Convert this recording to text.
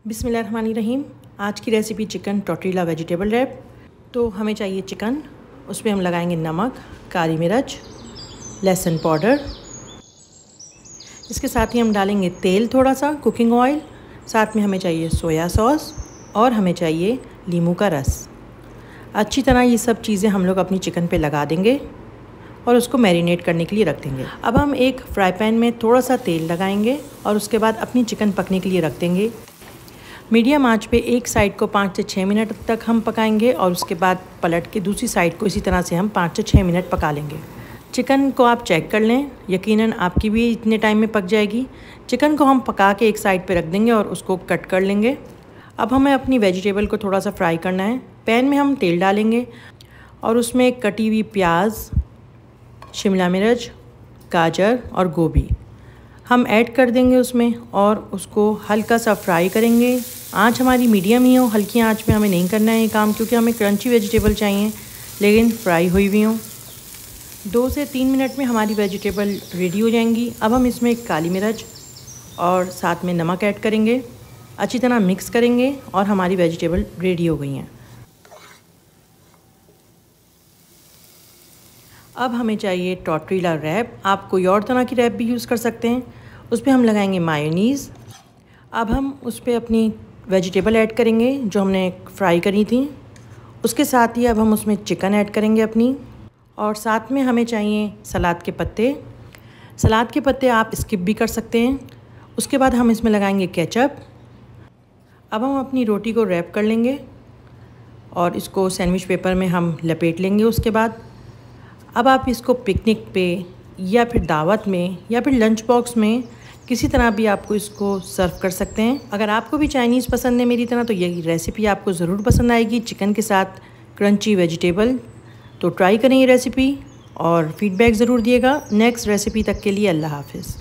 बिस्मिल्लाहिर्रहमानिर्रहीम। आज की recipe chicken tortilla vegetable wrap. तो हमें चाहिए चिकन, उस पर हम लगाएंगे नमक, काली मिर्च, लहसुन पाउडर। इसके साथ ही हम डालेंगे तेल, थोड़ा सा कुकिंग ऑयल। साथ में हमें चाहिए सोया सॉस और हमें चाहिए नींबू का रस। अच्छी तरह ये सब चीज़ें हम लोग अपनी चिकन पे लगा देंगे और उसको मैरिनेट करने के लिए रख देंगे। अब हम एक फ्राई पैन में थोड़ा सा तेल लगाएंगे और उसके बाद अपनी चिकन पकने के लिए रख देंगे। मीडियम आंच पे एक साइड को 5 से 6 मिनट तक हम पकाएंगे और उसके बाद पलट के दूसरी साइड को इसी तरह से हम 5 से 6 मिनट पका लेंगे। चिकन को आप चेक कर लें, यकीनन आपकी भी इतने टाइम में पक जाएगी। चिकन को हम पका के एक साइड पे रख देंगे और उसको कट कर लेंगे। अब हमें अपनी वेजिटेबल को थोड़ा सा फ्राई करना है। पैन में हम तेल डालेंगे और उसमें कटी हुई प्याज, शिमला मिर्च, गाजर और गोभी हम ऐड कर देंगे उसमें और उसको हल्का सा फ्राई करेंगे। आंच हमारी मीडियम ही हो, हल्की आंच में हमें नहीं करना है ये काम, क्योंकि हमें क्रंची वेजिटेबल चाहिए लेकिन फ्राई हुई हुई हों। 2 से 3 मिनट में हमारी वेजिटेबल रेडी हो जाएंगी। अब हम इसमें काली मिर्च और साथ में नमक ऐड करेंगे, अच्छी तरह मिक्स करेंगे और हमारी वेजिटेबल रेडी हो गई हैं। अब हमें चाहिए टॉर्टिला रैप। आप कोई और तरह की रैप भी यूज़ कर सकते हैं। उस पर हम लगाएंगे मायोनीज़। अब हम उस पर अपनी वेजिटेबल ऐड करेंगे जो हमने फ्राई करी थी। उसके साथ ही अब हम उसमें चिकन ऐड करेंगे अपनी, और साथ में हमें चाहिए सलाद के पत्ते। सलाद के पत्ते आप स्किप भी कर सकते हैं। उसके बाद हम इसमें लगाएंगे केचप। अब हम अपनी रोटी को रैप कर लेंगे और इसको सैंडविच पेपर में हम लपेट लेंगे। उसके बाद अब आप इसको पिकनिक पे या फिर दावत में या फिर लंच बॉक्स में किसी तरह भी आपको इसको सर्व कर सकते हैं। अगर आपको भी चाइनीज़ पसंद है मेरी तरह तो ये रेसिपी आपको ज़रूर पसंद आएगी, चिकन के साथ क्रंची वेजिटेबल। तो ट्राई करें ये रेसिपी और फीडबैक ज़रूर दिएगा। नेक्स्ट रेसिपी तक के लिए अल्लाह हाफ़िज़।